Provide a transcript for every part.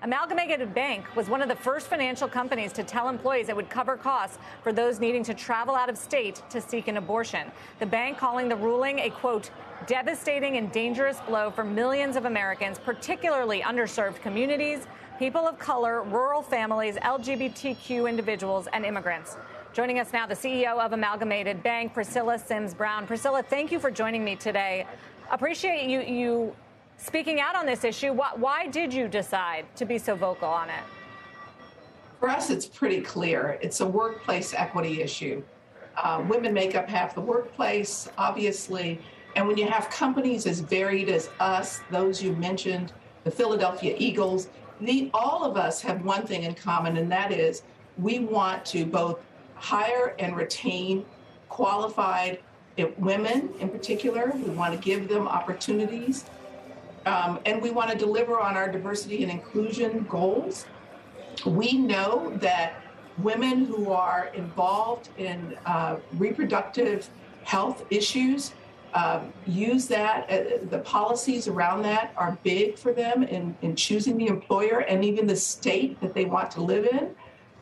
Amalgamated Bank was one of the first financial companies to tell employees it would cover costs for those needing to travel out of state to seek an abortion. The bank calling the ruling a, quote, devastating and dangerous blow for millions of Americans, particularly underserved communities, people of color, rural families, LGBTQ individuals, and immigrants. Joining us now, the CEO of Amalgamated Bank, Priscilla Sims Brown. Priscilla, thank you for joining me today. Appreciate you speaking out on this issue. Why did you decide to be so vocal on it? For us, it's pretty clear. It's a workplace equity issue. Women make up half the workplace, obviously. And when you have companies as varied as us, those you mentioned, the Philadelphia Eagles, all of us have one thing in common, and that is we want to both hire and retain qualified women in particular. We want to give them opportunities. And we want to deliver on our diversity and inclusion goals. We know that women who are involved in reproductive health issues use that. The policies around that are big for them in choosing the employer and even the state that they want to live in.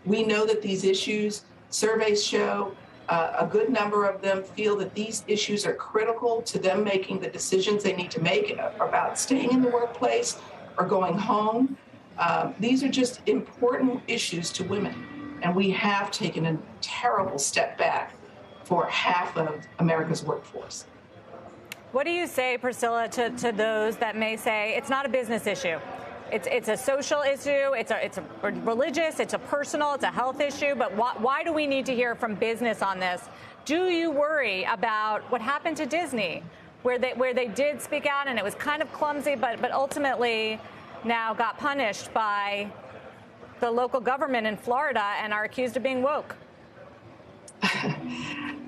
We know that these issues, surveys show, a good number of them feel that these issues are critical to them making the decisions they need to make about staying in the workplace or going home. These are just important issues to women, and we have taken a terrible step back for half of America's workforce. What do you say, Priscilla, to those that may say it's not a business issue? It's a social issue, it's a religious, it's a personal, it's a health issue, but why do we need to hear from business on this? Do you worry about what happened to Disney, where they did speak out and it was kind of clumsy, but ultimately now got punished by the local government in Florida and are accused of being woke?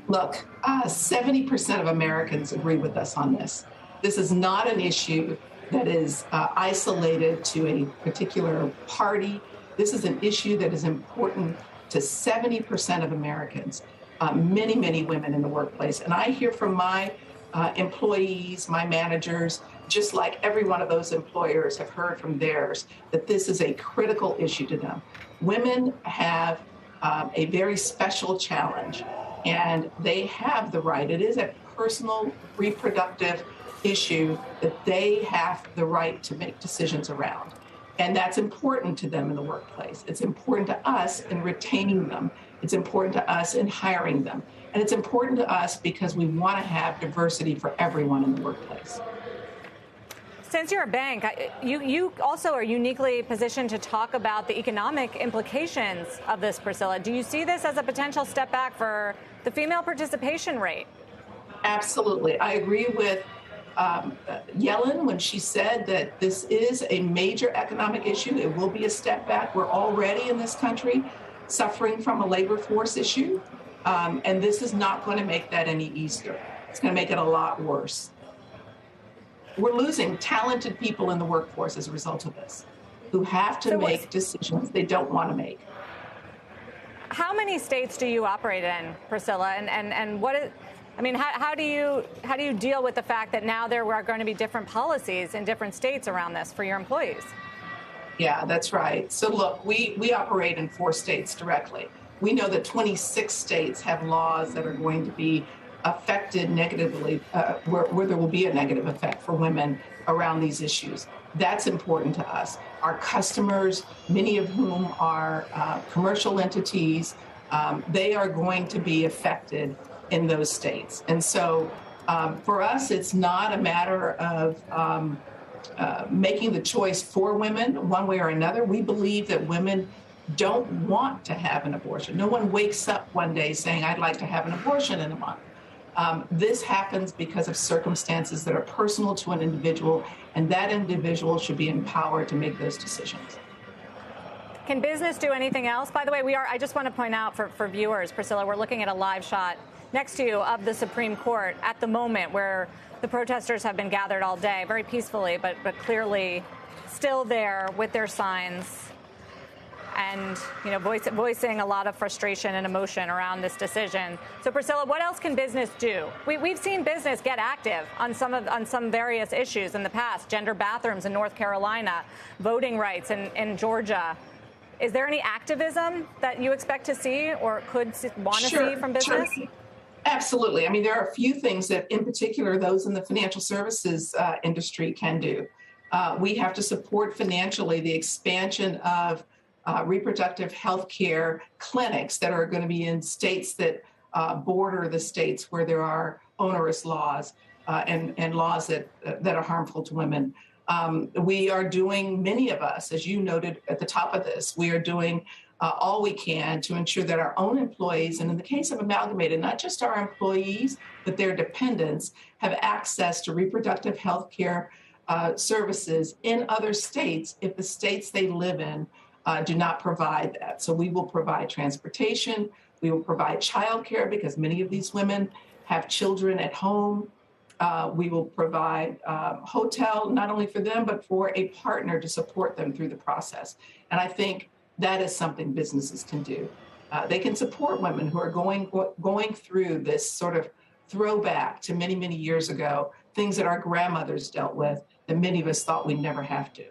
Look, 70% of Americans agree with us on this. This is not an issue that is isolated to a particular party. This is an issue that is important to 70% of Americans, many, many women in the workplace. And I hear from my employees, my managers, just like every one of those employers have heard from theirs, that this is a critical issue to them. Women have a very special challenge, and they have the right. It is a personal reproductive issue that they have the right to make decisions around. And that's important to them in the workplace. It's important to us in retaining them. It's important to us in hiring them. And it's important to us because we want to have diversity for everyone in the workplace. Since you're a bank, you also are uniquely positioned to talk about the economic implications of this, Priscilla. Do you see this as a potential step back for the female participation rate? Absolutely. I agree with Yellen when she said that this is a major economic issue. It will be a step back. We're already in this country suffering from a labor force issue, and this is not going to make that any easier. It's going to make it a lot worse. We're losing talented people in the workforce as a result of this, who have to make decisions they don't want to make. How many states do you operate in, Priscilla? And what is, I mean, how do you deal with the fact that now there are going to be different policies in different states around this for your employees? Yeah, that's right. So look, we operate in 4 states directly. We know that 26 states have laws that are going to be affected negatively, where there will be a negative effect for women around these issues. That's important to us. Our customers, many of whom are commercial entities, they are going to be affected in those states. And so for us, it's not a matter of making the choice for women one way or another. We believe that women don't want to have an abortion. No one wakes up one day saying, I'd like to have an abortion in a month. This happens because of circumstances that are personal to an individual, and that individual should be empowered to make those decisions. Can business do anything else? By the way, I just want to point out for viewers, Priscilla, we're looking at a live shot next to you of the Supreme Court at the moment where the protesters have been gathered all day, very peacefully, but clearly still there with their signs. and voicing a lot of frustration and emotion around this decision. So, Priscilla, what else can business do? We've seen business get active on some various issues in the past: gender bathrooms in North Carolina, voting rights in Georgia. Is there any activism that you expect to see or could want to see from business? Sure. Absolutely. I mean, there are a few things that, in particular, those in the financial services industry can do. We have to support financially the expansion of reproductive health care clinics that are going to be in states that border the states where there are onerous laws and laws that are harmful to women. We are doing, many of us, as you noted at the top of this, we are doing all we can to ensure that our own employees, and in the case of Amalgamated, not just our employees, but their dependents, have access to reproductive health care services in other states if the states they live in do not provide that. So we will provide transportation, we will provide childcare because many of these women have children at home. We will provide hotel, not only for them, but for a partner to support them through the process. And I think that is something businesses can do. They can support women who are going through this sort of throwback to many, many years ago, things that our grandmothers dealt with that many of us thought we'd never have to.